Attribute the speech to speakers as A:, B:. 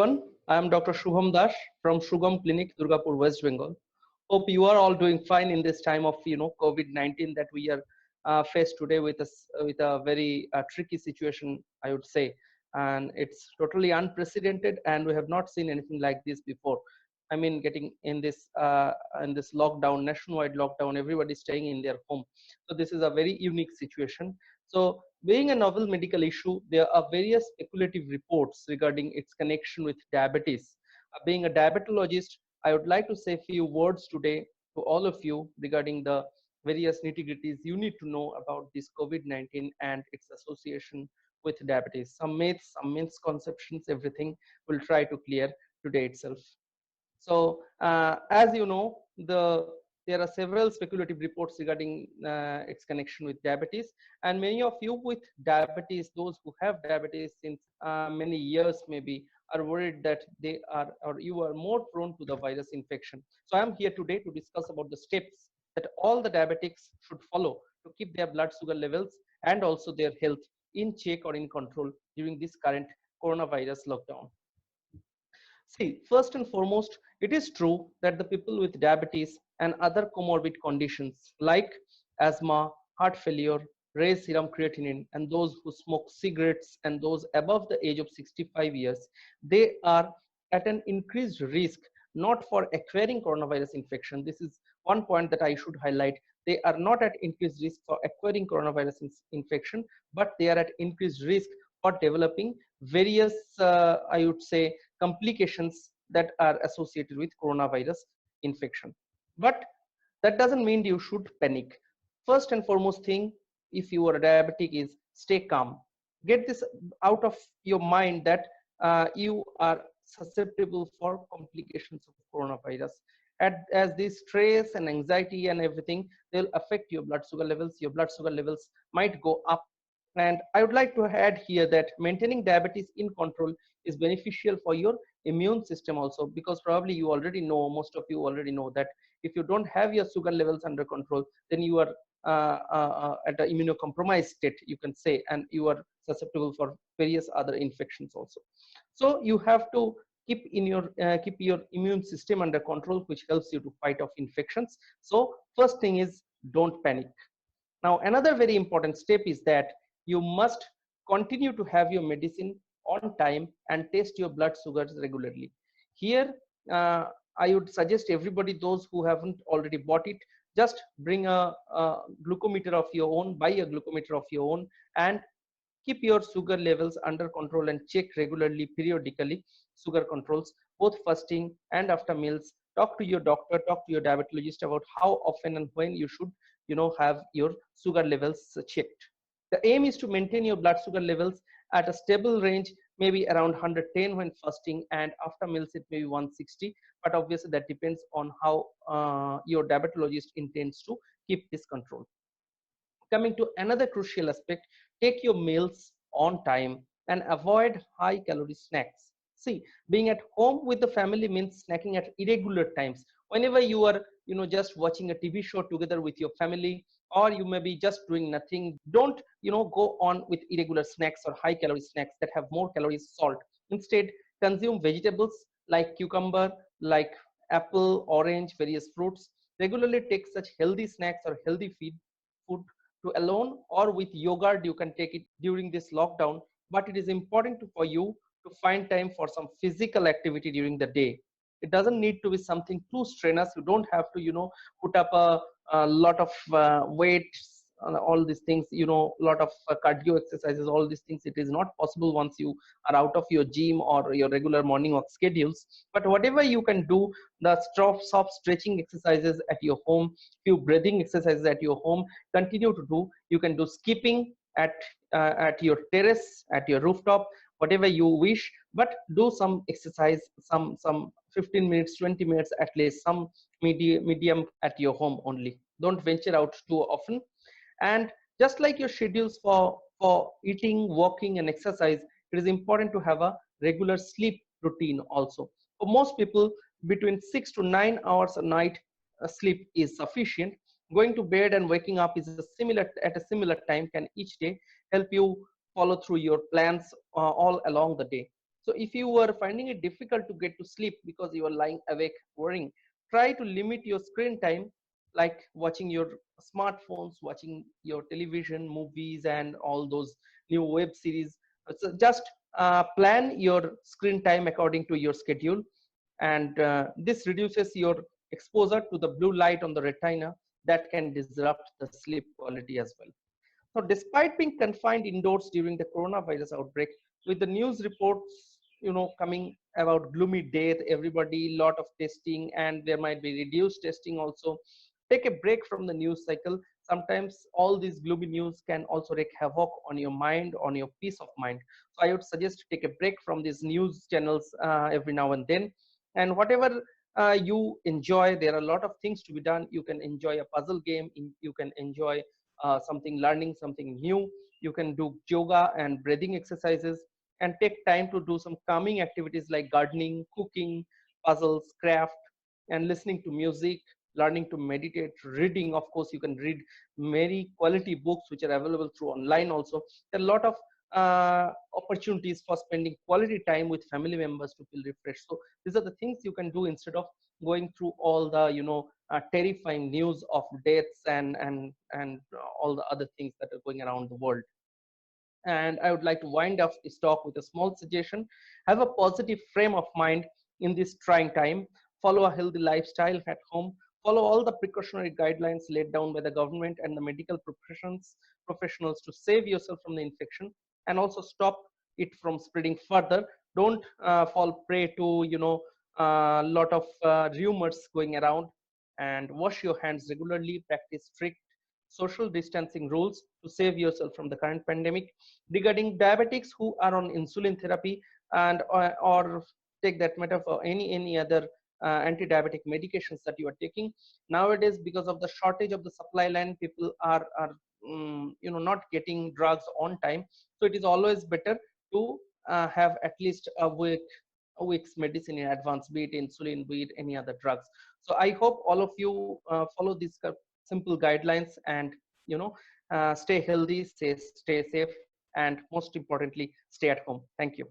A: everyone. I am Dr. Shubham Das from Shugam Clinic, Durgapur, West Bengal. Hope you are all doing fine in this time of COVID-19 that we are faced today with a very tricky situation, I would say, and it's totally unprecedented, and we have not seen anything like this before. I mean, getting in this lockdown, nationwide lockdown, everybody staying in their home. So this is a very unique situation. So being a novel medical issue, there are various speculative reports regarding its connection with diabetes. Being a diabetologist, I would like to say a few words today to all of you regarding the various nitty-gritties you need to know about this COVID-19 and its association with diabetes. Some myths, some misconceptions, everything we'll try to clear today itself. So, as you know, there are several speculative reports regarding its connection with diabetes, and many of you with diabetes, those who have diabetes since many years maybe, are worried that they are or you are more prone to the virus infection. So, I am here today to discuss about the steps that all the diabetics should follow to keep their blood sugar levels and also their health in check or in control during this current coronavirus lockdown. See, first and foremost, it is true that the people with diabetes and other comorbid conditions like asthma, heart failure, raised serum creatinine, and those who smoke cigarettes and those above the age of 65 years, they are at an increased risk not for acquiring coronavirus infection. This is one point that I should highlight. They are not at increased risk for acquiring coronavirus infection, but they are at increased risk for developing various, I would say, complications that are associated with coronavirus infection. But that doesn't mean you should panic. First and foremost thing, if you are a diabetic, is stay calm. Get this out of your mind that you are susceptible for complications of coronavirus. As this stress and anxiety and everything, they'll affect your blood sugar levels. Your blood sugar levels might go up. And I would like to add here that maintaining diabetes in control is beneficial for your immune system also, because probably you already know, most of you already know that if you don't have your sugar levels under control, then you are at an immunocompromised state, you can say, and you are susceptible for various other infections also. So you have to keep your immune system under control, which helps you to fight off infections. So first thing is, don't panic. Now, another very important step is that you must continue to have your medicine on time and test your blood sugars regularly. Here, I would suggest everybody, those who haven't already bought it, just bring a glucometer of your own, buy a glucometer of your own, and keep your sugar levels under control and check regularly, periodically, sugar controls, both fasting and after meals. Talk to your doctor, talk to your diabetologist about how often and when you should, have your sugar levels checked. The aim is to maintain your blood sugar levels at a stable range, maybe around 110 when fasting, and after meals it may be 160. But obviously that depends on how your diabetologist intends to keep this control. Coming to another crucial aspect, take your meals on time and avoid high calorie snacks. See, being at home with the family means snacking at irregular times. Whenever you are, just watching a TV show together with your family, or you may be just doing nothing, don't, go on with irregular snacks or high calorie snacks that have more calories, salt. Instead, consume vegetables like cucumber, like apple, orange, various fruits. Regularly take such healthy snacks or healthy food to alone or with yogurt. You can take it during this lockdown, but it is important for you to find time for some physical activity during the day. It doesn't need to be something too strenuous. You don't have to put up a lot of weight, all these things, lot of cardio exercises, all these things. It is not possible once you are out of your gym or your regular morning walk schedules. But whatever you can do, the soft stretching exercises at your home, few breathing exercises at your home, continue to do. You can do skipping at your terrace, at your rooftop, whatever you wish, but do some exercise, some 15 minutes, 20 minutes at least, some medium at your home only. Don't venture out too often. And just like your schedules for eating, walking, and exercise, it is important to have a regular sleep routine also. For most people, between 6 to 9 hours a night sleep is sufficient. Going to bed and waking up is at a similar time can each day help you follow through your plans all along the day. So if you are finding it difficult to get to sleep because you are lying awake worrying, try to limit your screen time, like watching your smartphones, watching your television, movies, and all those new web series. So just plan your screen time according to your schedule, and this reduces your exposure to the blue light on the retina that can disrupt the sleep quality as well. So despite being confined indoors during the coronavirus outbreak, with the news reports, coming about gloomy death, everybody, lot of testing, and there might be reduced testing also. Take a break from the news cycle. Sometimes all these gloomy news can also wreak havoc on your mind, on your peace of mind. So I would suggest to take a break from these news channels every now and then. And whatever you enjoy, there are a lot of things to be done. You can enjoy a puzzle game. You can enjoy something, learning something new. You can do yoga and breathing exercises, and take time to do some calming activities like gardening, cooking, puzzles, craft, and listening to music, learning to meditate, reading. Of course, you can read many quality books which are available through online also. There are a lot of opportunities for spending quality time with family members to feel refreshed. So these are the things you can do instead of going through all the terrifying news of deaths and all the other things that are going around the world. And I would like to wind up this talk with a small suggestion. Have a positive frame of mind in this trying time. Follow a healthy lifestyle at home. Follow all the precautionary guidelines laid down by the government and the medical professionals to save yourself from the infection, and also stop it from spreading further. Don't fall prey to a lot of rumors going around, and wash your hands regularly. Practice strict social distancing rules to save yourself from the current pandemic. Regarding diabetics who are on insulin therapy, and or take that matter for any other anti-diabetic medications that you are taking nowadays, because of the shortage of the supply line, people are not getting drugs on time. So it is always better to have at least a week's medicine in advance, be it insulin, be it any other drugs. So I hope all of you follow these simple guidelines, and stay healthy, stay safe, and most importantly, stay at home. Thank you.